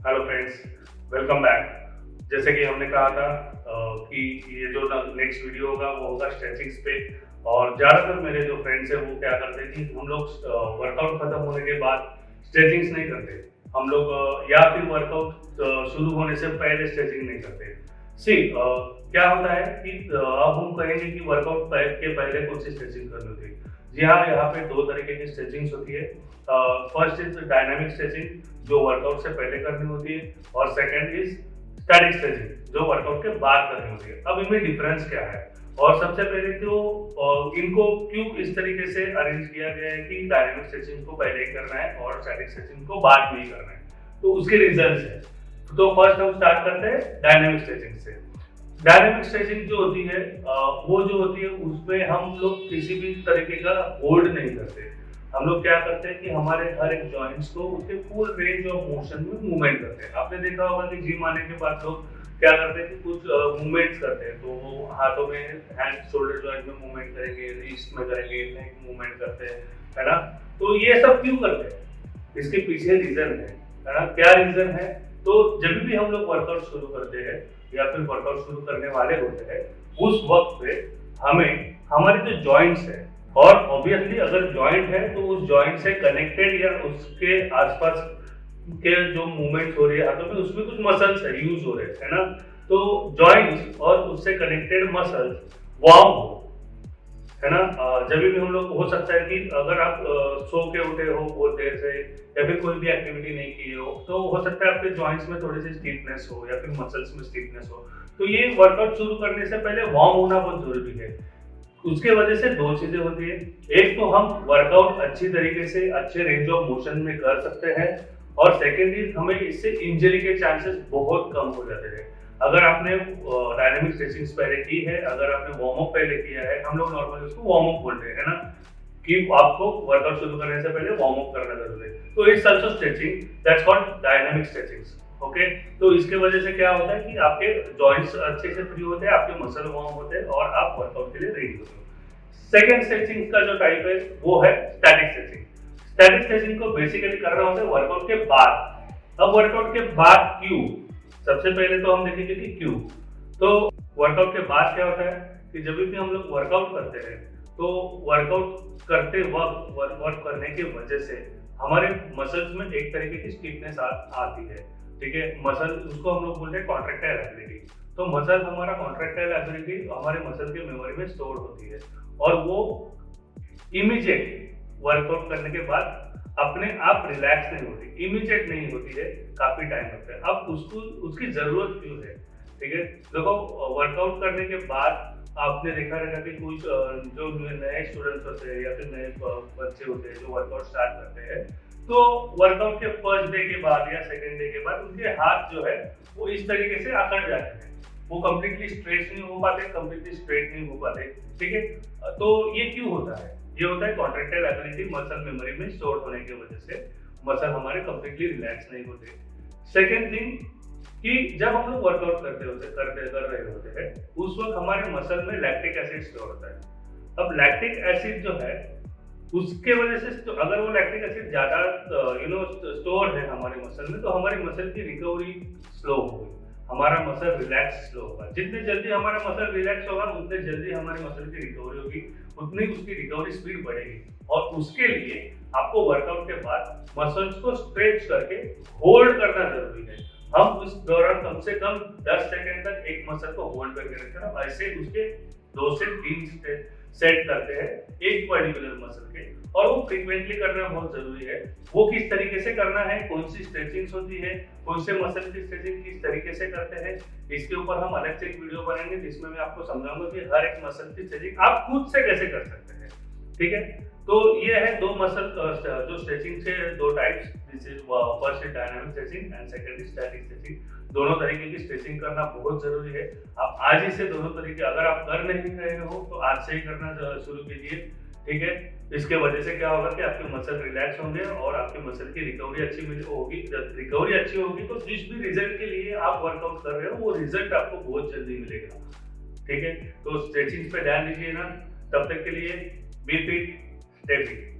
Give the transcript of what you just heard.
Hello friends, welcome back. जैसे कि हमने कहा था कि ये जो नेक्स्ट वीडियो होगा वो होगा स्ट्रेचिंग्स पे। और ज़्यादातर मेरे जो फ्रेंड्स हैं वो क्या करते हैं कि हम लोग वर्कआउट खत्म होने के बाद स्ट्रेचिंग्स नहीं करते। हम लोग या फिर वर्कआउट शुरू होने से पहले स्ट्रेचिंग नहीं करते। सी क्या होता है कि अब हम कहेंगे कि वर्कआउट के पहले कौन सी स्ट्रेचिंग करनी होती है। जी हाँ, यहाँ पे दो तरीके की स्ट्रेचिंग्स होती है। फर्स्ट इज डायनामिक स्ट्रेचिंग जो वर्कआउट से पहले करनी होती है, और सेकंड इज स्टैटिक स्ट्रेचिंग जो वर्कआउट के बाद करनी होती है। अब इनमें डिफरेंस क्या है, और सबसे पहले तो इनको क्यों इस तरीके से अरेंज किया गया है कि डायनामिक स्ट्रेचिंग को पहले ही करना है और स्टैटिक स्ट्रेचिंग को बाद में ही करना है, तो उसके रीजंस है। तो फर्स्ट हम स्टार्ट करते हैं डायनामिक स्ट्रेचिंग से। डायनामिक स्ट्रेचिंग जो होती है वो जो होती है उसमें हम लोग किसी भी तरीके का होल्ड नहीं करते। हम लोग क्या करते हैं कि हमारे हर एक जॉइंट्स को उसके फुल रेंज ऑफ मोशन में मूवमेंट करते हैं। आपने देखा होगा कि जिम आने के बाद लोग क्या करते हैं कि कुछ मूवमेंट्स करते हैं, तो वो हाथों में हैंड शोल्डर जॉइंट में मूवमेंट करेंगे, रिस्ट में करेंगे, नेक मूवमेंट करते हैं, है ना। तो ये सब क्यों करते हैं, इसके पीछे रीजन है ना। क्या रीजन है, तो जब भी हम लोग वर्कआउट शुरू करते हैं या फिर वर्कआउट शुरू करने वाले होते हैं उस वक्त पे हमें हमारे जो जॉइंट्स है, और ऑब्वियसली अगर जॉइंट है तो उस जॉइंट से कनेक्टेड या उसके आसपास के जो मूवमेंट हो रही है हाथों में उसमें कुछ मसल्स है यूज हो रहे हैं, है ना। तो जॉइंट्स और उससे कनेक्टेड मसल्स वार्म हो, है ना। जब भी हम लोग हो सकता है कि अगर आप सो के उठे हो बहुत देर से या फिर कोई भी एक्टिविटी नहीं की हो, तो हो सकता है आपके जॉइंट्स में थोड़ी सी स्टिफनेस हो या फिर मसल्स में स्टिफनेस हो। तो ये वर्कआउट शुरू करने से पहले वार्म होना बहुत जरूरी है। उसके वजह से दो चीजें होती है, एक तो हम वर्कआउट अच्छी तरीके से अच्छे रेंज ऑफ मोशन में कर सकते हैं, और सेकेंड इज हमें इससे इंजरी के चांसेस बहुत कम हो जाते हैं। अगर आपने डायनामिक स्ट्रेचिंग पहले की है, अगर आपने वार्म अप पहले किया है, हम लोग नॉर्मली उसको वार्म अप बोलते हैं, है ना, कि आपको वर्कआउट शुरू करने से पहले वार्म अप करना जरूरी है। तो it's also stretching, that's called dynamic stretchings. Okay, तो इसके वजह से क्या होता है कि आपके जॉइंट्स अच्छे से फ्री होते हैं, आपके मसल वार्म होते हैं और आप वर्कआउट के लिए रेडी होते हो। सेकेंड स्ट्रेचिंग का जो टाइप है वो है स्टैटिक स्ट्रेचिंग। स्टैटिक स्ट्रेचिंग को बेसिकली करना होता है वर्कआउट के बाद। अब वर्कआउट के बाद क्यों, सबसे पहले तो हम देखेंगे कि क्यों। तो वर्कआउट के बाद क्या होता है कि जब भी हम लोग वर्कआउट करते हैं तो वर्कआउट करते वक्त वर्क करने की वजह से हमारे मसल्स में एक तरीके की स्टिफनेस आती है, ठीक है। मसल उसको हम लोग बोलते हैं कॉन्ट्रैक्टाइल एबिलिटी। तो मसल हमारा कॉन्ट्रैक्टाइल एबिलिटी हमारे मसल के मेमोरी में स्टोर होती है, और वो इमीडिएट वर्कआउट करने के बाद अपने आप रिलैक्स नहीं होती, इमीडिएट नहीं होती है, काफी टाइम लगता है। अब उसको उसकी जरूरत क्यों है, ठीक है। देखो, वर्कआउट करने के बाद आपने देखा रहेगा कि कुछ जो नए स्टूडेंट्स होते हैं या फिर नए बच्चे होते हैं जो वर्कआउट स्टार्ट करते हैं, तो वर्कआउट के फर्स्ट डे के बाद या सेकेंड डे के बाद उनके हाथ जो है वो इस तरीके से आकड़ जाते हैं, वो कंप्लीटली स्ट्रेट नहीं हो पाते, कंप्लीटली स्ट्रेट नहीं हो पाते, ठीक है। तो ये क्यों होता है, ये होता है कॉन्ट्रैक्टाइल एबिलिटी मसल मेमोरी में स्टोर होने की वजह से मसल हमारे कंप्लीटली रिलैक्स नहीं होते। सेकेंड थिंग कि जब हम लोग वर्कआउट कर रहे होते हैं उस वक्त हमारे मसल में लैक्टिक एसिड स्टोर होता है। अब लैक्टिक एसिड जो है उसके वजह से तो अगर वो लैक्टिक एसिड ज्यादा स्टोर है हमारे मसल में, तो हमारी मसल की रिकवरी स्लो होगी, हमारा मसल रिलैक्स स्लो होगा। जितने जल्दी हमारा मसल रिलैक्स होगा उतने जल्दी हमारे मसल की रिकवरी होगी, उतनी उसकी रिकवरी स्पीड बढ़ेगी। और उसके लिए आपको वर्कआउट के बाद मसल्स को स्ट्रेच करके होल्ड करना जरूरी है। हम उस दौरान कम से कम 10 सेकंड तक एक मसल को होल्ड करके रखते हैं, ऐसे उसके 2 से 3 सेट करते हैं एक पर्टिकुलर मसल के, और वो फ्रीक्वेंटली करना बहुत जरूरी है। वो किस तरीके से करना है, कौन सी स्ट्रेचिंग्स होती है, कौन से मसल की स्ट्रेचिंग किस तरीके से करते हैं, इसके ऊपर हम अलग से एक वीडियो बनाएंगे जिसमें मैं आपको समझाऊंगा कि हर एक मसल की स्ट्रेचिंग आप खुद से कैसे कर सकते हैं, ठीक है। तो ये है दो मसल जो स्ट्रेचिंग से दो types, this is first is dynamic stretching and second is static stretching. दोनों तरीके की स्ट्रेचिंग करना बहुत जरूरी है। आप आज ही से दोनों तरीके अगर आप कर नहीं रहे हो तो आज से ही करना शुरू कीजिए, ठीक है। इसके वजह से क्या होगा कि आपके मसल रिलैक्स होंगे और आपके मसल की रिकवरी अच्छी होगी। जब रिकवरी अच्छी होगी तो जिस भी रिजल्ट के लिए आप वर्कआउट कर रहे हो वो रिजल्ट आपको बहुत जल्दी मिलेगा, ठीक है। तो स्ट्रेचिंग पे ध्यान दीजिए ना। तब तक के लिए बी फिट, स्टे फिट।